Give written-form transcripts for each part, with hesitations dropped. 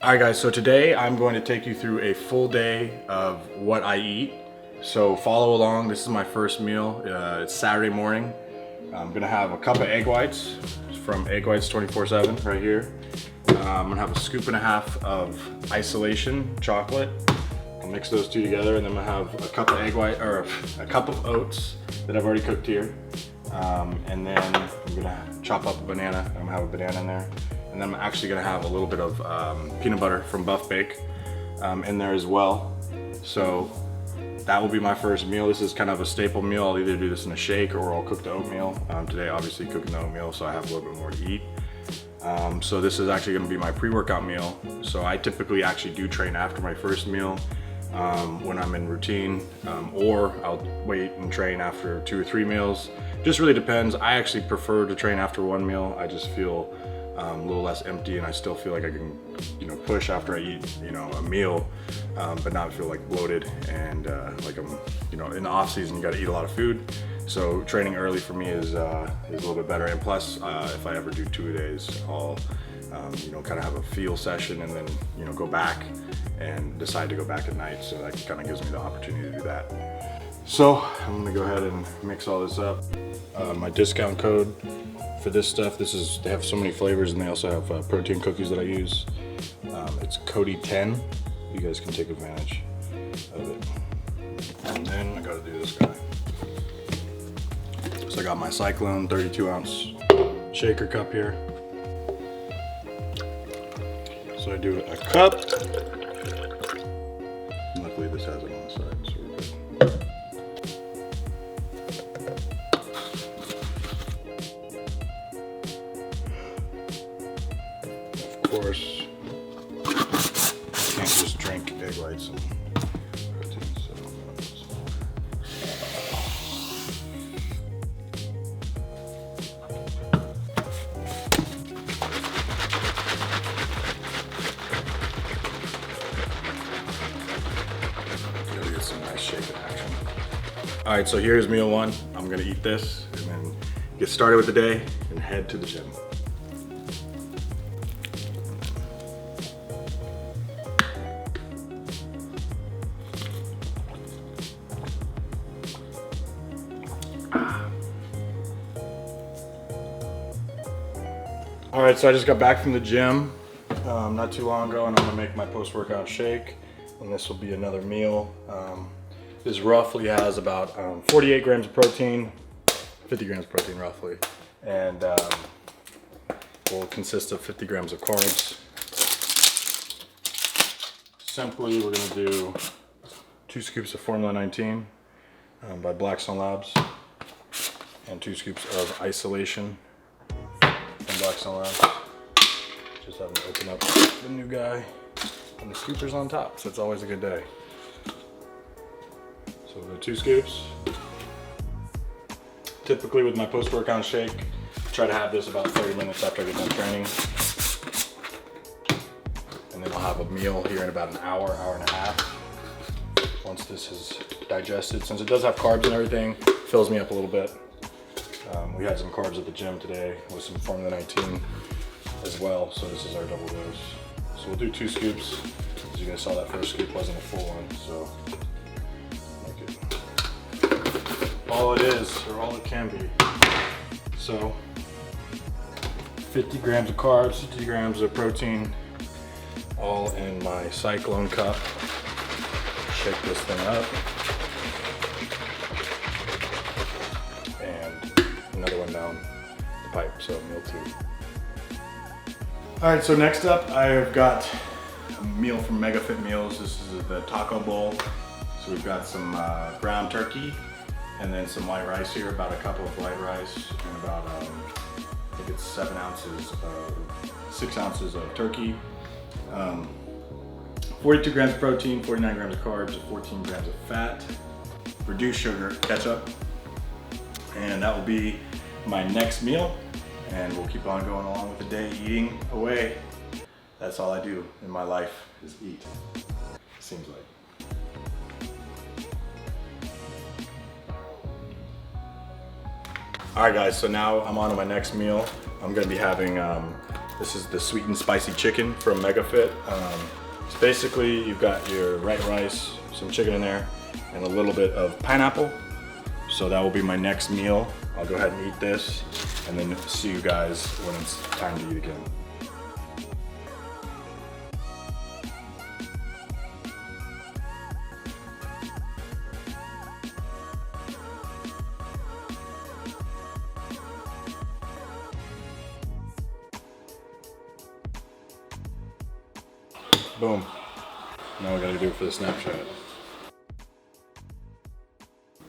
All right guys, so today I'm going to take you through a full day of what I eat. So follow along. This is my first meal. It's Saturday morning. I'm gonna have a cup of egg whites from Egg Whites 24/7 right here. I'm gonna have a scoop and a half of isolation chocolate. I'll mix those two together, and then I'm gonna have a cup of egg white, or a cup of oats that I've already cooked here. And then I'm gonna chop up a banana. I'm gonna have a banana in there. And then I'm actually gonna have a little bit of peanut butter from Buff Bake in there as well. So that will be my first meal. This is kind of a staple meal. I'll either do this in a shake or I'll cook the oatmeal. Today, obviously cooking the oatmeal, so I have a little bit more to eat. So this is actually gonna be my pre-workout meal. So I typically actually do train after my first meal when I'm in routine, or I'll wait and train after 2 or 3 meals. Just really depends. I actually prefer to train after one meal. I just feel a little less empty, and I still feel like I can, push after I eat, a meal, but not feel like bloated and like I'm, in the off season you got to eat a lot of food. So training early for me is a little bit better. And plus, if I ever do 2-a-days, I'll, kind of have a feel session and then, go back and decide to go back at night. So that kind of gives me the opportunity to do that. So I'm gonna go ahead and mix all this up. My discount code for this stuff, they have so many flavors, and they also have protein cookies that I use. It's Cody 10. You guys can take advantage of it. And then I gotta do this guy. So I got my Cyclone 32-ounce shaker cup here. So I do a cup. Luckily this has it on the side, so we're good. Of course, you can't just drink egg whites and protein, so gotta get some nice shaking action. All right, so here's meal one. I'm gonna eat this and then get started with the day and head to the gym. All right, so I just got back from the gym not too long ago, and I'm gonna make my post-workout shake, and this will be another meal. This roughly has about 48 grams of protein, 50 grams of protein roughly, and will consist of 50 grams of carbs. Simply, we're gonna do 2 scoops of Formula 19 by Blackstone Labs, and 2 scoops of isolation from Blackstone Labs. Just having to open up the new guy, and the scooper's on top, so it's always a good day. So we'll do 2 scoops. Typically with my post-workout shake, I try to have this about 30 minutes after I get done training. And then I'll have a meal here in about an hour, hour and a half. Once this is digested, since it does have carbs and everything, fills me up a little bit. We had some carbs at the gym today with some Formula 19 as well, so this is our double dose. So we'll do 2 scoops. As you guys saw, that first scoop wasn't a full one, so make it all it is, or all it can be. So 50 grams of carbs, 50 grams of protein, all in my Cyclone cup. Shake this thing up. Another one down the pipe, so meal 2. All right, so next up I've got a meal from MegaFit Meals. This is the taco bowl. So we've got some ground turkey and then some white rice here, about a cup of white rice, and about, I think it's 6 ounces of turkey. 42 grams of protein, 49 grams of carbs, 14 grams of fat, reduced sugar, ketchup. And that will be my next meal, and we'll keep on going along with the day, eating away. That's all I do in my life, is eat, seems like. All right guys, so now I'm on to my next meal. I'm gonna be having This is the sweet and spicy chicken from MegaFit. It's basically, you've got your white rice, some chicken in there, and a little bit of pineapple. So that will be my next meal. I'll go ahead and eat this, and then see you guys when it's time to eat again. Boom. Now we gotta do it for the Snapchat.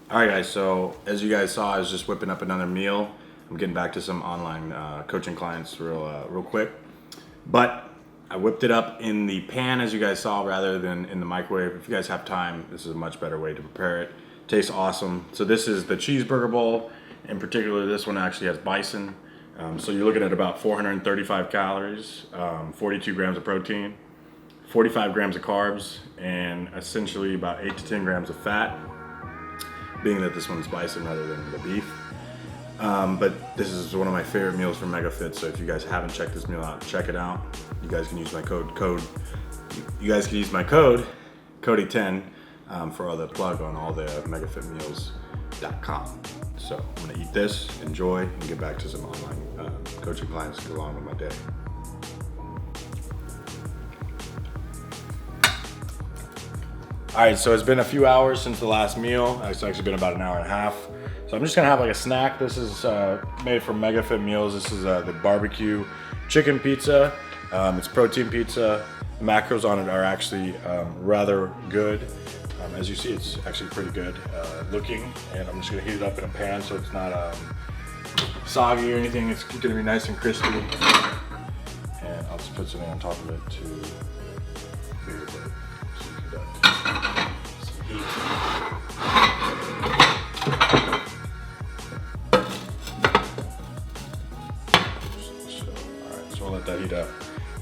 All right guys, so as you guys saw, I was just whipping up another meal. I'm getting back to some online coaching clients real quick. But I whipped it up in the pan, as you guys saw, rather than in the microwave. If you guys have time, this is a much better way to prepare it. Tastes awesome. So this is the cheeseburger bowl. In particular, this one actually has bison. So you're looking at about 435 calories, 42 grams of protein, 45 grams of carbs, and essentially about 8 to 10 grams of fat, being that this one's bison rather than the beef. But this is one of my favorite meals from MegaFit, so if you guys haven't checked this meal out, check it out. You guys can use my code Cody10 for all the plug on all the megafitmeals.com. So I'm gonna eat this, enjoy, and get back to some online coaching clients to go along with my day. All right, so it's been a few hours since the last meal. It's actually been about an hour and a half. So I'm just gonna have like a snack. This is made from MegaFit Meals. This is the barbecue chicken pizza. It's protein pizza. The macros on it are actually rather good. As you see, it's actually pretty good looking. And I'm just gonna heat it up in a pan so it's not soggy or anything. It's gonna be nice and crispy. And I'll just put something on top of it to clear it. So we'll let that heat up,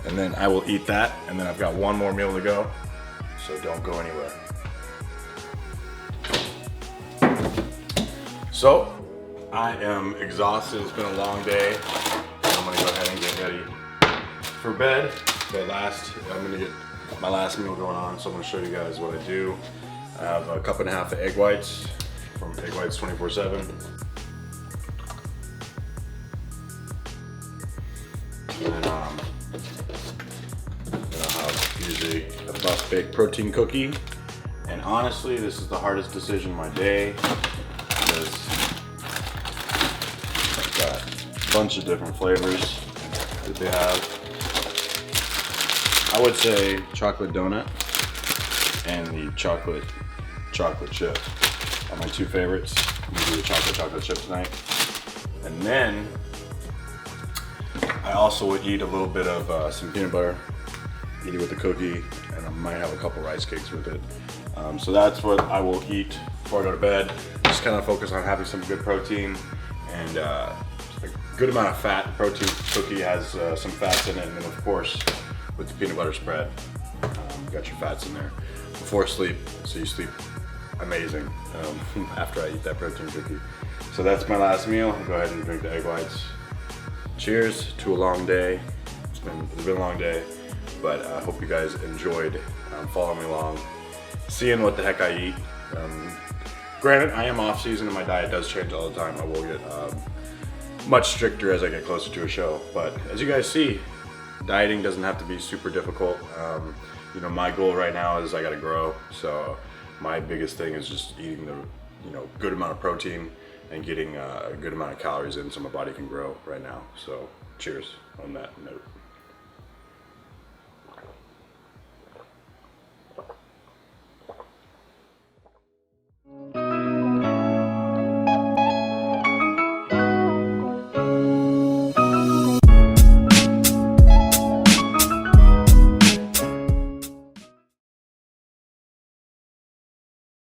and then I will eat that, and then I've got one more meal to go, so don't go anywhere. So I am exhausted. It's been a long day. I'm gonna go ahead and get ready for bed. But I'm gonna get my last meal going on, so I'm gonna show you guys what I do. I have a cup and a half of egg whites from Egg Whites 24/7. And then I'll have usually a buff baked protein cookie. And honestly, this is the hardest decision of my day because I've got a bunch of different flavors that they have. I would say chocolate donut and the chocolate chip are my two favorites. I'm gonna do the chocolate chip tonight. And then I also would eat a little bit of some peanut butter, eat it with the cookie, and I might have a couple rice cakes with it. So that's what I will eat before I go to bed. Just kind of focus on having some good protein and a good amount of fat. Protein cookie has some fats in it, and then of course with the peanut butter spread, you got your fats in there before sleep, so you sleep amazing after I eat that protein cookie. So that's my last meal. I'll go ahead and drink the egg whites. Cheers to a long day. It's been a long day, but I hope you guys enjoyed following me along, seeing what the heck I eat. Granted, I am off season and my diet does change all the time. I will get much stricter as I get closer to a show, but as you guys see, dieting doesn't have to be super difficult. You know, my goal right now is I gotta grow, so my biggest thing is just eating the good amount of protein and getting a good amount of calories in so my body can grow right now. So cheers on that note.